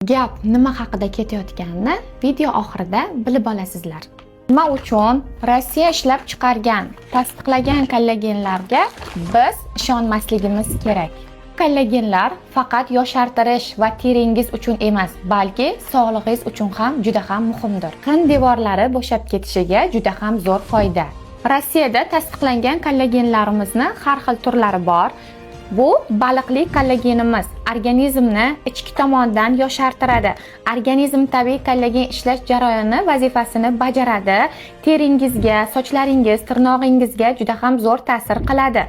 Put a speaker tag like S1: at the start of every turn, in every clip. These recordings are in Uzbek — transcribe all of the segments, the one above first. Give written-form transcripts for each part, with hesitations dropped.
S1: Gap nima haqida ketayotganini video oxirida bilib olasizlar. Nima uchun Rossiya ishlab chiqargan, tasdiqlagan kollagenlarga biz ishonmasligimiz kerak? Kollagenlar faqat yoshartirish va teringiz uchun emas, balki sog'lig'ingiz uchun ham juda ham muhimdir. Qin devorlari bo'shab ketishiga juda ham zo'r foyda. Rossiyada tasdiqlangan kollagenlarimizni har xil turlari bor. Bu baliqli kollagenimiz organizmni ichki tomondan yoshartiradi. Organizm tabiiy kollagen ishlash jarayoni vazifasini bajaradi. Teringizga, sochlaringiz, tirnog'ingizga juda ham zo'r ta'sir qiladi.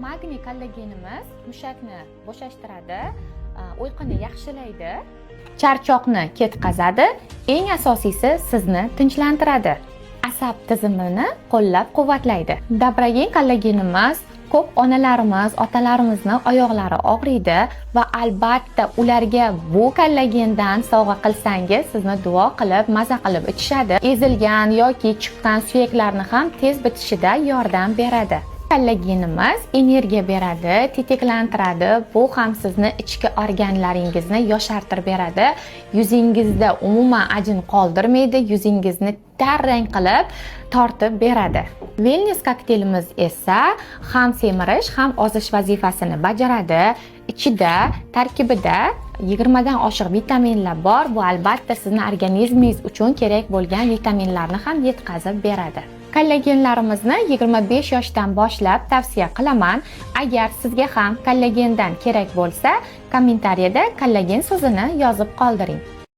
S1: Magniy kollagenimiz mushakni bo'shashtiradi, uyquni yaxshilaydi, charchoqni ketkazadi, eng asosiysi sizni tinchlantiradi. Asab tizimini qo'llab-quvvatlaydi. Dabrogen kollagenimiz ko'p onalarimiz, otalarimizni oyoqlari og'riydi va albatta ularga bu kollagendan sovg'a qilsangiz, sizni duo qilib, maza qilib ichishadi. Ezilgan yoki chiqqan suyaklarni ham tez bitishida yordam beradi. Kollagenimiz energiya beradi, tetiklantiradi. Bu ham sizni ichki organlaringizni yoshartirib beradi. Yuzingizda umuman ajin qoldirmaydi, yuzingizni tarrang qilib tortib beradi. Wellness kokteylimiz esa ham semirish, ham ozish vazifasini bajaradi. Ichida, tarkibida 20 dan oshiq vitaminlar bor. Bu albatta sizni organizmingiz uchun kerak bo'lgan vitaminlarni ham yetkazib beradi. Kollagenlarimizni 25 yoshdan boshlab tavsiya qilaman. Agar sizga ham kollagendan kerak bo'lsa, kommentariyada kollagen so'zini yozib qoldiring.